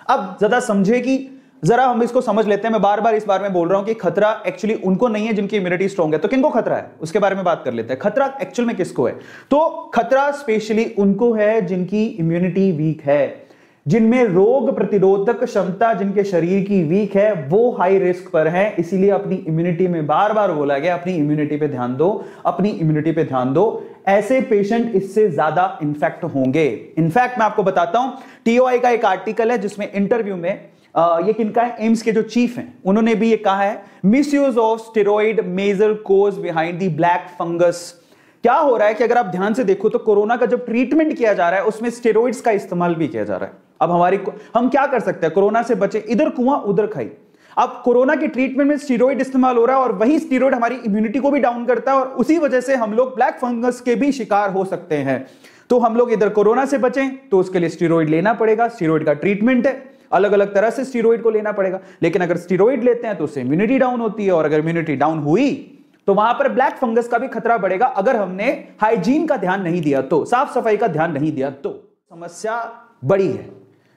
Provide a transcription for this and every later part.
अब ज्यादा समझे कि जरा हम इसको समझ लेते हैं। मैं बार बार इस बारे में बोल रहा हूं कि खतरा एक्चुअली उनको नहीं है जिनकी इम्यूनिटी स्ट्रांग है। तो किनको खतरा है उसके बारे में बात कर लेते हैं। खतरा एक्चुअल में किसको है? तो खतरा स्पेशली उनको है जिनकी इम्यूनिटी वीक है, जिनमें रोग प्रतिरोधक क्षमता जिनके शरीर की वीक है, वो हाई रिस्क पर है। इसीलिए अपनी इम्यूनिटी में बार बार बोला गया अपनी इम्यूनिटी पे ध्यान दो, अपनी इम्यूनिटी पे ध्यान दो। ऐसे पेशेंट इससे ज्यादा इन्फेक्ट होंगे। इनफैक्ट मैं आपको बताता हूं, टीओआई का एक आर्टिकल है जिसमें इंटरव्यू में ये किनका है, एम्स के जो चीफ हैं उन्होंने भी ये कहा है, misuse of steroid major cause behind the black fungus. क्या हो रहा है कि अगर आप ध्यान से देखो तो कोरोना का जब ट्रीटमेंट किया जा रहा है उसमें स्टेरॉइड्स का इस्तेमाल भी किया जा रहा है। अब हम क्या कर सकते हैं, कोरोना से बचे, इधर कुआं उधर खाई। अब कोरोना के ट्रीटमेंट में स्टेरॉइड इस्तेमाल हो रहा है और वही स्टेरॉइड हमारी इम्यूनिटी को भी डाउन करता है और उसी वजह से हम लोग ब्लैक फंगस के भी शिकार हो सकते हैं। तो हम लोग इधर कोरोना से बचें तो उसके लिए स्टेरॉइड लेना पड़ेगा, स्टेरॉइड का ट्रीटमेंट है, अलग अलग तरह से स्टेरॉइड को लेना पड़ेगा। लेकिन अगर स्टेरॉइड लेते हैं तो उससे इम्यूनिटी डाउन होती है और अगर इम्यूनिटी डाउन हुई तो वहां पर ब्लैक फंगस का भी खतरा बढ़ेगा अगर हमने हाइजीन का ध्यान नहीं दिया तो, साफ सफाई का ध्यान नहीं दिया तो। समस्या बड़ी है,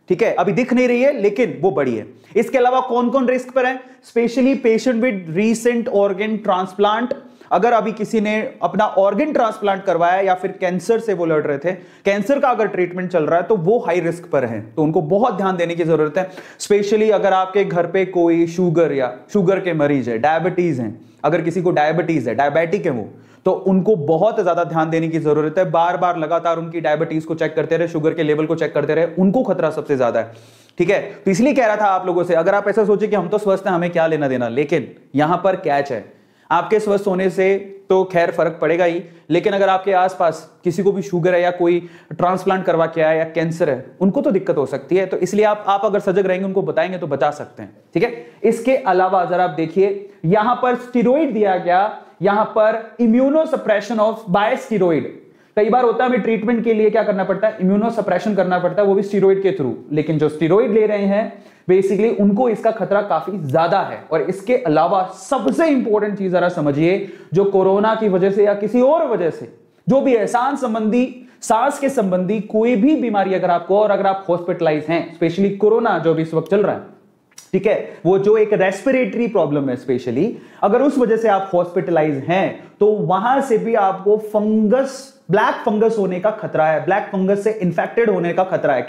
ठीक है, अभी दिख नहीं रही है लेकिन वो बड़ी है। इसके अलावा कौन कौन रिस्क पर है? Specially patient with recent organ transplant. अगर अभी किसी ने अपना ऑर्गन ट्रांसप्लांट करवाया या फिर कैंसर से वो लड़ रहे थे, कैंसर का अगर ट्रीटमेंट चल रहा है तो वो हाई रिस्क पर है, तो उनको बहुत ध्यान देने की जरूरत है। स्पेशली अगर आपके घर पे कोई शुगर या शुगर के मरीज है, डायबिटीज हैं, अगर किसी को डायबिटीज है, डायबिटिक है वो, तो उनको बहुत ज्यादा ध्यान देने की जरूरत है। बार बार लगातार उनकी डायबिटीज को चेक करते रहे, शुगर के लेवल को चेक करते रहे, उनको खतरा सबसे ज्यादा है, ठीक है। तो इसलिए कह रहा था आप लोगों से, अगर आप ऐसा सोचे कि हम तो स्वस्थ हैं हमें क्या लेना देना, लेकिन यहां पर कैच है, आपके स्वस्थ होने से तो खैर फर्क पड़ेगा ही, लेकिन अगर आपके आसपास किसी को भी शुगर है या कोई ट्रांसप्लांट करवा के आया या कैंसर है, उनको तो दिक्कत हो सकती है। तो इसलिए आप अगर सजग रहेंगे, उनको बताएंगे तो बचा सकते हैं, ठीक है। इसके अलावा जरा आप देखिए, यहां पर स्टेरॉइड दिया गया, यहां पर immunosuppression of by steroid. कई बार होता है हमें ट्रीटमेंट के लिए क्या करना पड़ता है, इम्यूनो सप्रेशन करना पड़ता है, वो भी स्टेरॉइड के थ्रू। लेकिन जो स्टेरॉइड ले रहे हैं बेसिकली उनको इसका खतरा काफी ज्यादा है। और इसके अलावा सबसे इंपॉर्टेंट चीज जरा समझिए, जो कोरोना की वजह से या किसी और वजह से जो भी है, सांस के संबंधी कोई भी बीमारी अगर आपको, और अगर आप हॉस्पिटलाइज हैं, स्पेशली कोरोना जो भी इस वक्त चल रहा है, ठीक है, वो जो एक रेस्पिरेटरी प्रॉब्लम है स्पेशली, अगर उस वजह से आप हॉस्पिटलाइज हैं तो वहां से भी आपको फंगस, ब्लैक फंगस होने का खतरा है, ब्लैक फंगस से इंफेक्टेड होने का खतरा है।